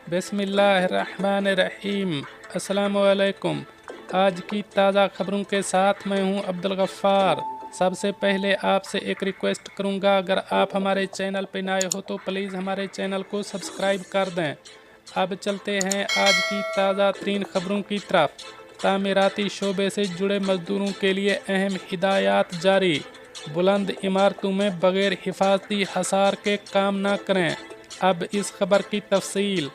बिस्मिल्लाहिर्रहमानिर्रहीम। अस्सलामुअलैकुम। आज की ताज़ा खबरों के साथ मैं हूं अब्दुल गफ़्फ़ार। सबसे पहले आपसे एक रिक्वेस्ट करूंगा, अगर आप हमारे चैनल पर नए हो तो प्लीज़ हमारे चैनल को सब्सक्राइब कर दें। अब चलते हैं आज की ताज़ा तरीन खबरों की तरफ। तामीराती शोबे से जुड़े मजदूरों के लिए अहम हिदायत जारी। बुलंद इमारतों में बग़ैर हिफाजती हसार के काम न करें। अब इस खबर की तफसील।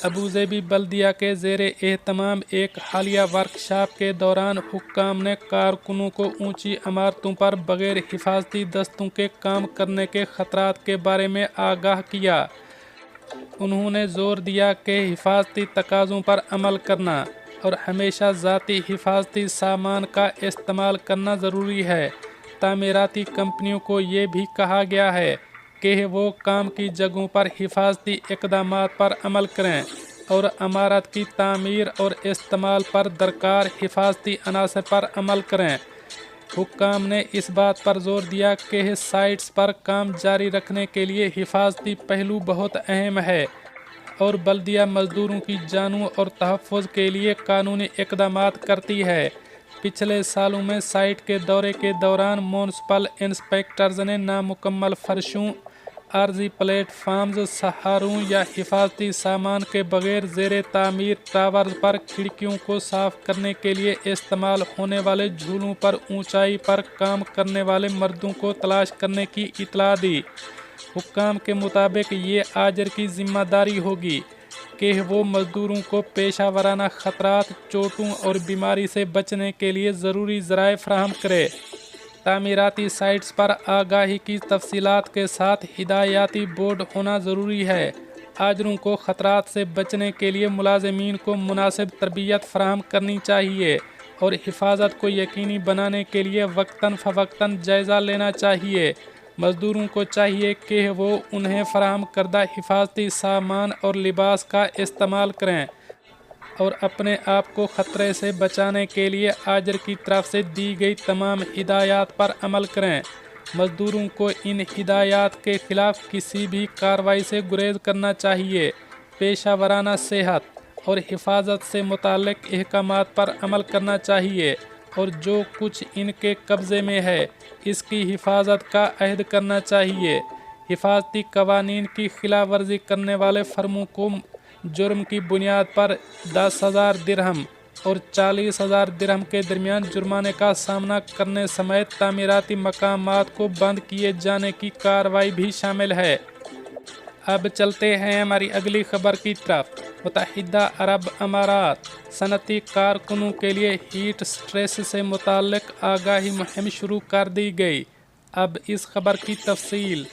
अबूज़ेबी बल्दिया के ज़ेरे एहतमाम एक हालिया वर्कशॉप के दौरान हुक्काम ने कारकुनों को ऊंची इमारतों पर बग़ैर हिफाजती दस्तों के काम करने के ख़तरात के बारे में आगाह किया। उन्होंने ज़ोर दिया कि हिफाजती तकाज़ों पर अमल करना और हमेशा ज़ाती हिफाजती सामान का इस्तेमाल करना ज़रूरी है। तामीराती कंपनियों को ये भी कहा गया है कि वो काम की जगहों पर हिफाजती इक़दामात पर अमल करें और इमारत की तामीर और इस्तेमाल पर दरकार हिफाजती अनासर पर अमल करें। हुक्काम ने इस बात पर जोर दिया कि साइट्स पर काम जारी रखने के लिए हिफाजती पहलू बहुत अहम है और बल्दिया मजदूरों की जानों और तहफ़्फ़ुज़ के लिए कानूनी इक़दामात करती है। पिछले सालों में साइट के दौरे के दौरान म्युनिसिपल इंस्पेक्टर्स ने नामुकम्मल फर्शों, आर्जी प्लेटफार्म्स, सहारों या हिफाजती सामान के बगैर ज़ेरे तामीर टावर्स पर खिड़कियों को साफ़ करने के लिए इस्तेमाल होने वाले झूलों पर ऊंचाई पर काम करने वाले मर्दों को तलाश करने की इत्तला दी। हुक्काम के मुताबिक ये आजर की जिम्मेदारी होगी कि वो मजदूरों को पेशा वराना ख़तरात, चोटों और बीमारी से बचने के लिए ज़रूरी ज़राए फ़राहम करे। तामीराती साइट्स पर आगाही की तफसीलात के साथ हिदायती बोर्ड होना ज़रूरी है। आजरों को ख़तरात से बचने के लिए मुलाज़मीन को मुनासिब तरबियत फ़राहम करनी चाहिए और हिफाजत को यकीनी बनाने के लिए वक्तन फ़वक्तन जायज़ा लेना चाहिए। मज़दूरों को चाहिए कि वो उन्हें फ़राहम करदा हिफाजती सामान और लिबास का इस्तेमाल करें और अपने आप को ख़तरे से बचाने के लिए आजर की तरफ से दी गई तमाम हिदायत पर अमल करें। मज़दूरों को इन हिदायत के ख़िलाफ़ किसी भी कार्रवाई से गुरेज करना चाहिए। पेशा वराना सेहत और हिफाजत से मुताल्लिक़ अहकामात पर अमल करना चाहिए और जो कुछ इनके कब्ज़े में है इसकी हिफाजत का अहद करना चाहिए। हिफाजती कवानीन की खिलाफ वर्जी करने वाले फर्मों को जुर्म की बुनियाद पर 10,000 दिरहम और 40,000 दिरहम के दरमियान जुर्माने का सामना करने समेत तामीराती मकामात को बंद किए जाने की कार्रवाई भी शामिल है। अब चलते हैं हमारी अगली खबर की तरफ। मुत्तहिदा अरब अमारात सनती कारकुनों के लिए हीट स्ट्रेस से मुताल्लिक़ आगाही मुहिम शुरू कर दी गई। अब इस खबर की तफसील।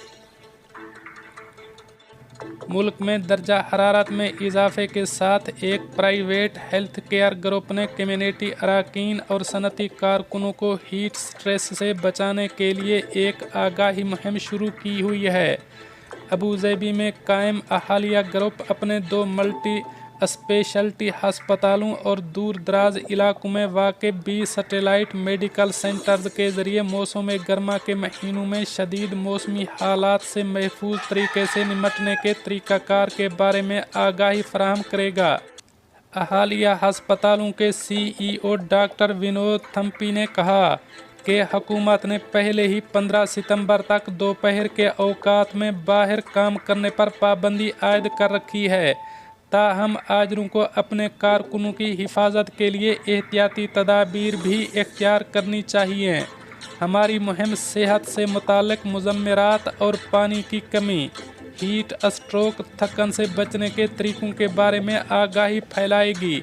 मुल्क में दर्जा हरारत में इजाफे के साथ एक प्राइवेट हेल्थ केयर ग्रुप ने कम्युनिटी अरकान और सनती कारकुनों को हीट स्ट्रेस से बचाने के लिए एक आगाही मुहिम शुरू की हुई है। अबूज़ेबी में कायम अहालिया ग्रुप अपने 2 मल्टी स्पेशलिटी अस्पतालों और दूर दराज इलाकों में वाक़ 20 सैटेलाइट मेडिकल सेंटर्स के ज़रिए मौसम गर्मा के महीनों में शदीद मौसमी हालात से महफूज तरीके से निमटने के तरीक़ाकार के बारे में आगाही फ़राहम करेगा। अहालिया अस्पतालों के CEO डॉक्टर विनोद थम्पी ने कहा कि हुकूमत ने पहले ही 15 सितंबर तक दोपहर के औकात में बाहर काम करने पर पाबंदी आयद कर रखी है। ताहम आजरों को अपने कारकुनों की हिफाजत के लिए एहतियाती तदाबीर भी इख्तियार करनी चाहिए। हमारी मुहिम सेहत से मुताल्लिक़ मुज़म्मिरात और पानी की कमी, हीट स्ट्रोक, थकन से बचने के तरीक़ों के बारे में आगाही फैलाएगी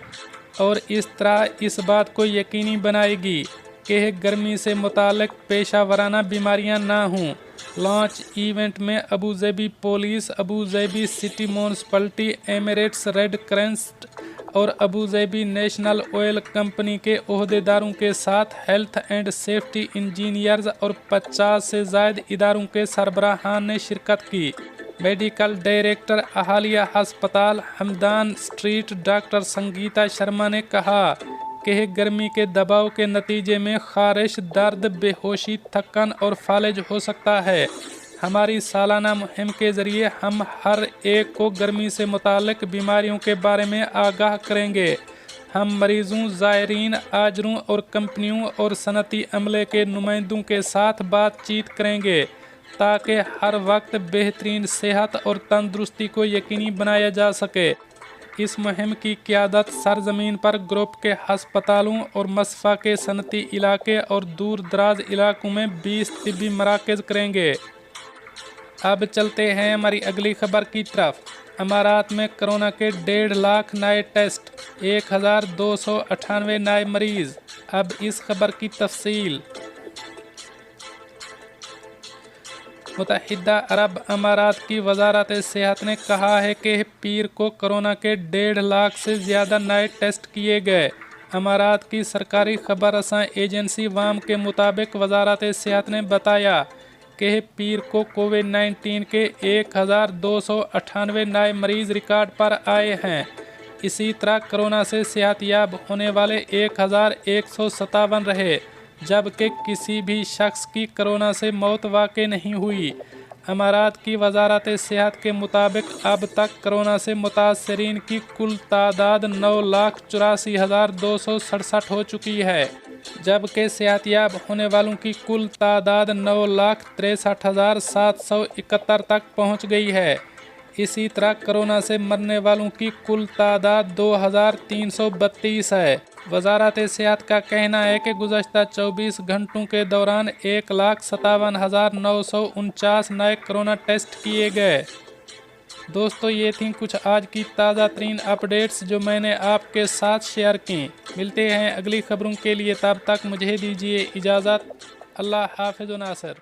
और इस तरह इस बात को यकीनी बनाएगी कि गर्मी से मुताल्लिक़ पेशा वराना बीमारियां ना हों। लॉन्च इवेंट में Abu Dhabi police, Abu Dhabi city municipality, Emirates red crescent और अबूज़ेबी नेशनल ऑयल कंपनी के ओहदेदारों के साथ हेल्थ एंड सेफ्टी इंजीनियर्स और 50 से ज़ायद इदारों के सरबराहान ने शिरकत की। मेडिकल डायरेक्टर अहालिया अस्पताल हमदान स्ट्रीट डॉक्टर संगीता शर्मा ने कहा कि गर्मी के दबाव के नतीजे में खारिश, दर्द, बेहोशी, थकन और फालिज हो सकता है। हमारी सालाना मुहिम के ज़रिए हम हर एक को गर्मी से मुताल्लिक बीमारियों के बारे में आगाह करेंगे। हम मरीजों, ज़ायरीन, आजरों और कंपनियों और सनती अमले के नुमाइंदों के साथ बातचीत करेंगे ताकि हर वक्त बेहतरीन सेहत और तंदुरुस्ती को यकीनी बनाया जा सके। इस मुहिम की क़यादत सरज़मीन पर ग्रुप के हस्पतालों और मसफ़ा के सनती इलाके और दूर दराज इलाकों में 20 तिब्बी मराकज़ करेंगे। अब चलते हैं हमारी अगली खबर की तरफ। अमारात में कोरोना के 1.5 लाख नए टेस्ट, 1298 नए मरीज़। अब इस खबर की तफसील। मुत्तहिदा अरब अमारात की वजारत सेहत ने कहा है कि पीर को कोरोना के 1.5 लाख से ज़्यादा नए टेस्ट किए गए। अमारात की सरकारी खबर रसां एजेंसी वाम के मुताबिक वजारत सेहत ने बताया कि पीर को कोविड-19 के 1298 नए मरीज़ रिकॉर्ड पर आए हैं। इसी तरह कोरोना से सेहतयाब होने वाले 1157 रहे, जबकि किसी भी शख्स की कोरोना से मौत वाक़ई नहीं हुई। अमारात की वजारत सेहत के मुताबिक अब तक कोरोना से मुतासरीन की कुल तादाद 9,84,267 हो चुकी है, जबकि सेहतयाब होने वालों की कुल तादाद 9,63,771 तक पहुंच गई है। इसी तरह कोरोना से मरने वालों की कुल तादाद 2,332 है। वजारत सेहत का कहना है कि गुज़श्ता 24 घंटों के दौरान 1,57,949 नए कोरोना टेस्ट किए गए। दोस्तों, ये थी कुछ आज की ताज़ा तरीन अपडेट्स जो मैंने आपके साथ शेयर की। मिलते हैं अगली खबरों के लिए, तब तक मुझे दीजिए इजाज़त। अल्लाह हाफ़िज़ नासिर।